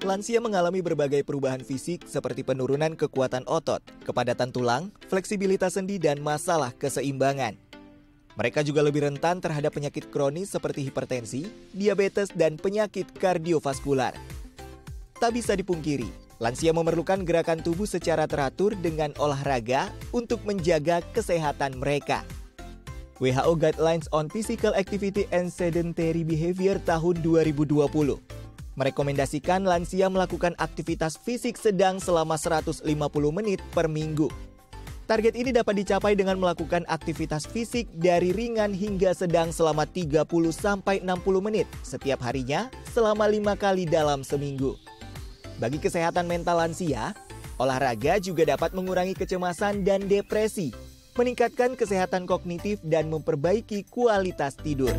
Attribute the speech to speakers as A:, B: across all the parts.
A: Lansia mengalami berbagai perubahan fisik seperti penurunan kekuatan otot, kepadatan tulang, fleksibilitas sendi, dan masalah keseimbangan. Mereka juga lebih rentan terhadap penyakit kronis seperti hipertensi, diabetes, dan penyakit kardiovaskular. Tak bisa dipungkiri, lansia memerlukan gerakan tubuh secara teratur dengan olahraga untuk menjaga kesehatan mereka. WHO Guidelines on Physical Activity and Sedentary Behavior tahun 2020 merekomendasikan lansia melakukan aktivitas fisik sedang selama 150 menit per minggu. Target ini dapat dicapai dengan melakukan aktivitas fisik dari ringan hingga sedang selama 30-60 menit setiap harinya selama 5 kali dalam seminggu. Bagi kesehatan mental lansia, olahraga juga dapat mengurangi kecemasan dan depresi, meningkatkan kesehatan kognitif dan memperbaiki kualitas tidur.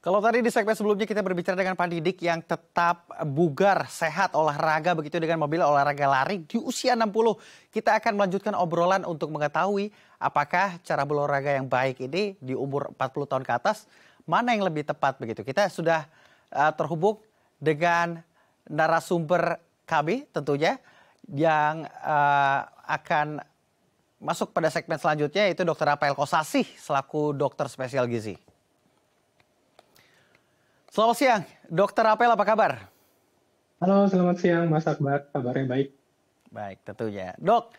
B: Kalau tadi di segmen sebelumnya kita berbicara dengan Pak Didik yang tetap bugar, sehat, olahraga begitu dengan mobil olahraga lari di usia 60. Kita akan melanjutkan obrolan untuk mengetahui apakah cara berolahraga yang baik ini di umur 40 tahun ke atas, mana yang lebih tepat begitu. Kita sudah terhubung dengan narasumber kami tentunya yang akan masuk pada segmen selanjutnya, yaitu Dr. Rafael Kosasih selaku dokter spesial gizi. Selamat siang, Dr. Rafael, apa kabar?
C: Halo, selamat siang Mas Akbar, kabarnya baik.
B: Baik, tentunya. Dok,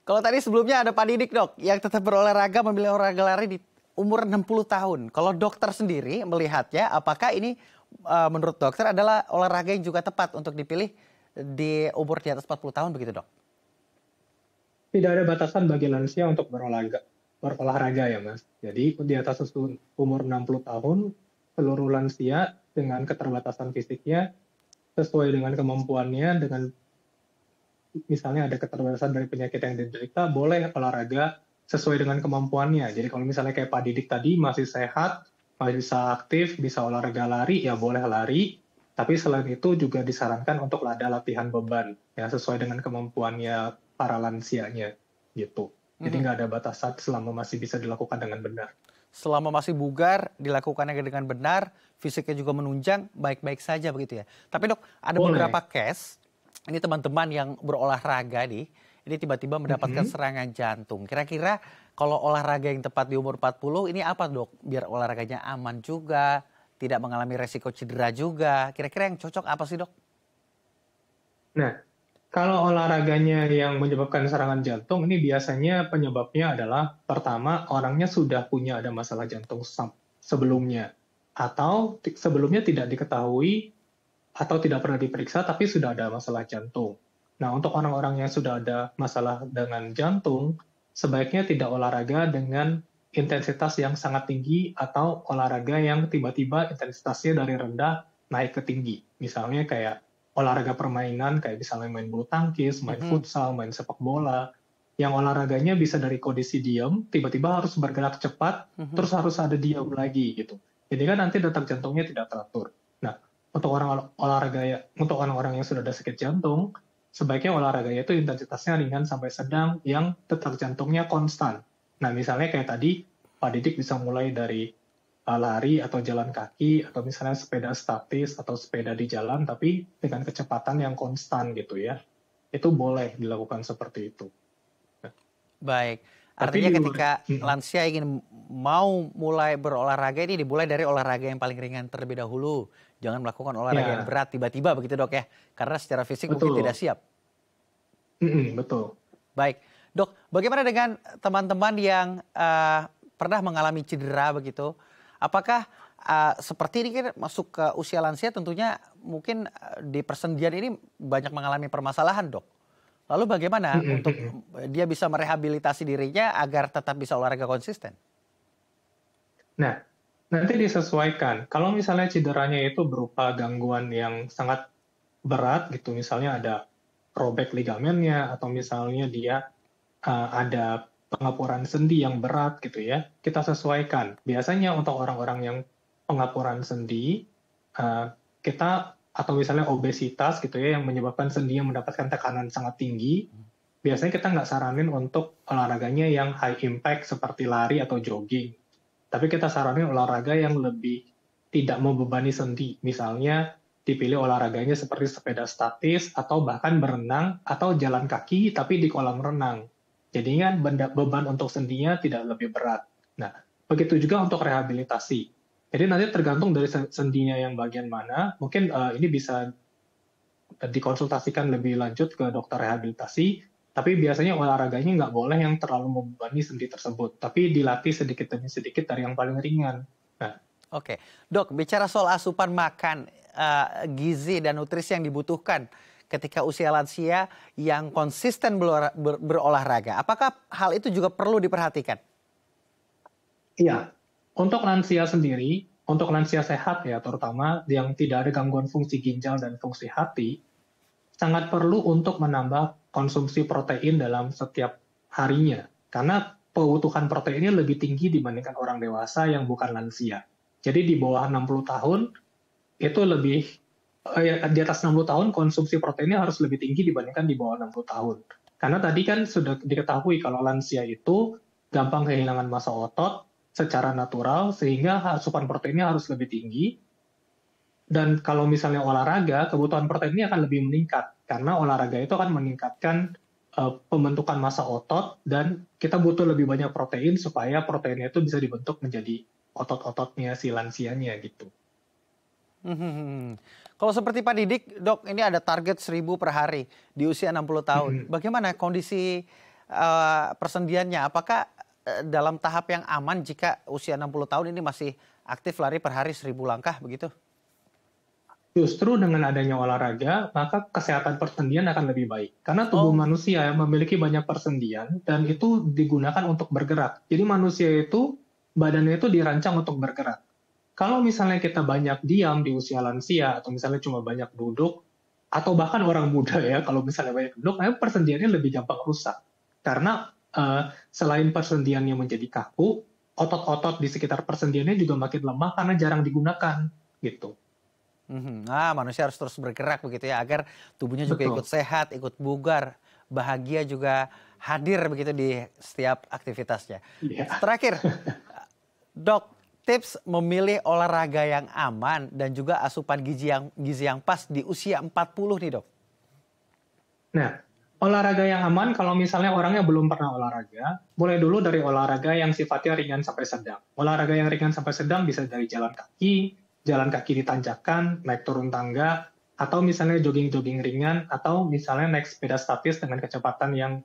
B: kalau tadi sebelumnya ada Pak Didik, Dok, yang tetap berolahraga, memilih olahraga lari di umur 60 tahun. Kalau dokter sendiri melihatnya, apakah ini menurut dokter adalah olahraga yang juga tepat untuk dipilih di umur di atas 40 tahun begitu, Dok?
C: Tidak ada batasan bagi lansia untuk berolahraga ya Mas. Jadi di atas umur 60 tahun, seluruh lansia dengan keterbatasan fisiknya sesuai dengan kemampuannya, dengan misalnya ada keterbatasan dari penyakit yang diderita, boleh olahraga sesuai dengan kemampuannya. Jadi kalau misalnya kayak Pak Didik tadi masih sehat, masih bisa aktif, bisa olahraga lari, ya boleh lari. Tapi selain itu juga disarankan untuk ada latihan beban ya sesuai dengan kemampuannya para lansianya gitu. Jadi nggak ada batasan selama masih bisa dilakukan dengan benar.
B: Selama masih bugar, dilakukannya dengan benar, fisiknya juga menunjang, baik-baik saja begitu ya. Tapi Dok, ada beberapa case, ini teman-teman yang berolahraga nih, ini tiba-tiba mendapatkan serangan jantung. Kira-kira kalau olahraga yang tepat di umur 40, ini apa Dok? Biar olahraganya aman juga, tidak mengalami resiko cedera juga. Kira-kira yang cocok apa sih Dok?
C: Nah, kalau olahraganya yang menyebabkan serangan jantung, ini biasanya penyebabnya adalah pertama orangnya sudah punya ada masalah jantung sebelumnya. Atau sebelumnya tidak diketahui atau tidak pernah diperiksa tapi sudah ada masalah jantung. Nah, untuk orang-orang yang sudah ada masalah dengan jantung, sebaiknya tidak olahraga dengan intensitas yang sangat tinggi atau olahraga yang tiba-tiba intensitasnya dari rendah naik ke tinggi. Misalnya kayak olahraga permainan, kayak misalnya main bulu tangkis, main futsal, main sepak bola, yang olahraganya bisa dari kondisi diam, tiba-tiba harus bergerak cepat, terus harus ada diam lagi gitu. Jadi kan nanti detak jantungnya tidak teratur. Nah, untuk orang-orang yang sudah ada sakit jantung, sebaiknya olahraganya itu intensitasnya ringan sampai sedang, yang detak jantungnya konstan. Nah, misalnya kayak tadi, Pak Didik bisa mulai dari lari atau jalan kaki, atau misalnya sepeda statis atau sepeda di jalan, tapi dengan kecepatan yang konstan gitu ya. Itu boleh dilakukan seperti itu.
B: Baik, artinya ketika lansia ingin mau mulai berolahraga ini dimulai dari olahraga yang paling ringan terlebih dahulu. Jangan melakukan olahraga yang berat tiba-tiba begitu Dok ya, karena secara fisik mungkin tidak siap.
C: Betul.
B: Baik, Dok, bagaimana dengan teman-teman yang pernah mengalami cedera begitu? Apakah seperti ini kan masuk ke usia lansia tentunya mungkin di persendian ini banyak mengalami permasalahan Dok. Lalu bagaimana untuk dia bisa merehabilitasi dirinya agar tetap bisa olahraga konsisten?
C: Nah, nanti disesuaikan. Kalau misalnya cederanya itu berupa gangguan yang sangat berat gitu, misalnya ada robek ligamennya atau misalnya dia ada pengapuran sendi yang berat gitu ya, kita sesuaikan. Biasanya untuk orang-orang yang pengapuran sendi, kita atau misalnya obesitas gitu ya, yang menyebabkan sendi yang mendapatkan tekanan sangat tinggi, biasanya kita nggak saranin untuk olahraganya yang high impact seperti lari atau jogging. Tapi kita saranin olahraga yang lebih tidak membebani sendi. Misalnya dipilih olahraganya seperti sepeda statis atau bahkan berenang atau jalan kaki tapi di kolam renang. Jadinya beban untuk sendinya tidak lebih berat. Nah, begitu juga untuk rehabilitasi. Jadi nanti tergantung dari sendinya yang bagian mana, mungkin ini bisa dikonsultasikan lebih lanjut ke dokter rehabilitasi, tapi biasanya olahraganya nggak boleh yang terlalu membebani sendi tersebut, tapi dilatih sedikit demi sedikit dari yang paling ringan. Nah,
B: Oke, Dok, bicara soal asupan makan, gizi dan nutrisi yang dibutuhkan ketika usia lansia yang konsisten berolahraga, apakah hal itu juga perlu diperhatikan?
C: iya, untuk lansia sendiri, untuk lansia sehat ya terutama yang tidak ada gangguan fungsi ginjal dan fungsi hati, sangat perlu untuk menambah konsumsi protein dalam setiap harinya. Karena kebutuhan proteinnya lebih tinggi dibandingkan orang dewasa yang bukan lansia. Jadi di bawah 60 tahun, itu lebih, di atas 60 tahun konsumsi proteinnya harus lebih tinggi dibandingkan di bawah 60 tahun. Karena tadi kan sudah diketahui kalau lansia itu gampang kehilangan massa otot secara natural, sehingga asupan proteinnya harus lebih tinggi. Dan kalau misalnya olahraga, kebutuhan proteinnya akan lebih meningkat. Karena olahraga itu akan meningkatkan pembentukan massa otot, dan kita butuh lebih banyak protein supaya proteinnya itu bisa dibentuk menjadi otot-ototnya si lansianya gitu.
B: Kalau seperti Pak Didik, Dok, ini ada target 1.000 per hari di usia 60 tahun. Bagaimana kondisi persendiannya? Apakah dalam tahap yang aman jika usia 60 tahun ini masih aktif lari per hari 1.000 langkah begitu?
C: Justru dengan adanya olahraga, maka kesehatan persendian akan lebih baik. Karena tubuh manusia memiliki banyak persendian dan itu digunakan untuk bergerak. Jadi manusia itu, badannya itu dirancang untuk bergerak. Kalau misalnya kita banyak diam di usia lansia, atau misalnya cuma banyak duduk, atau bahkan orang muda ya, kalau misalnya banyak duduk, persendiannya lebih gampang rusak. Karena selain persendiannya menjadi kaku, otot-otot di sekitar persendiannya juga makin lemah karena jarang digunakan, gitu.
B: Manusia harus terus bergerak begitu ya, agar tubuhnya juga
C: Betul.
B: ikut sehat, ikut bugar, bahagia juga hadir begitu di setiap aktivitasnya.
C: Iya.
B: Terakhir, Dok, tips memilih olahraga yang aman dan juga asupan gizi yang pas di usia 40 nih, Dok.
C: Nah, olahraga yang aman kalau misalnya orangnya belum pernah olahraga, mulai dulu dari olahraga yang sifatnya ringan sampai sedang. Olahraga yang ringan sampai sedang bisa dari jalan kaki di tanjakan, naik turun tangga, atau misalnya jogging-jogging ringan, atau misalnya naik sepeda statis dengan kecepatan yang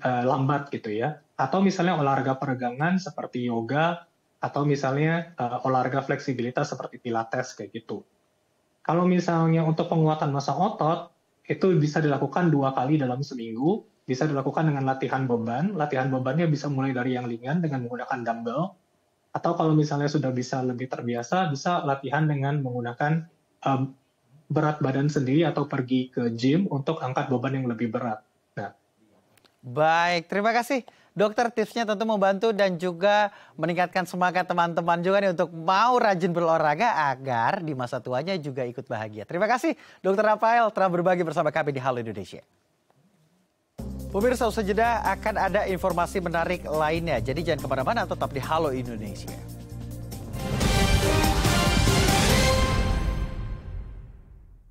C: lambat gitu ya. Atau misalnya olahraga peregangan seperti yoga, atau misalnya olahraga fleksibilitas seperti pilates kayak gitu. Kalau misalnya untuk penguatan massa otot, itu bisa dilakukan 2 kali dalam seminggu, bisa dilakukan dengan latihan beban. Latihan bebannya bisa mulai dari yang ringan dengan menggunakan dumbbell, atau kalau misalnya sudah bisa lebih terbiasa, bisa latihan dengan menggunakan berat badan sendiri atau pergi ke gym untuk angkat beban yang lebih berat. Nah,
B: Baik, terima kasih Dokter, tipsnya tentu membantu dan juga meningkatkan semangat teman-teman juga nih untuk mau rajin berolahraga agar di masa tuanya juga ikut bahagia. Terima kasih Dokter Rafael telah berbagi bersama kami di Halo Indonesia. Pemirsa, usai jeda akan ada informasi menarik lainnya. Jadi jangan kemana-mana, tetap di Halo Indonesia.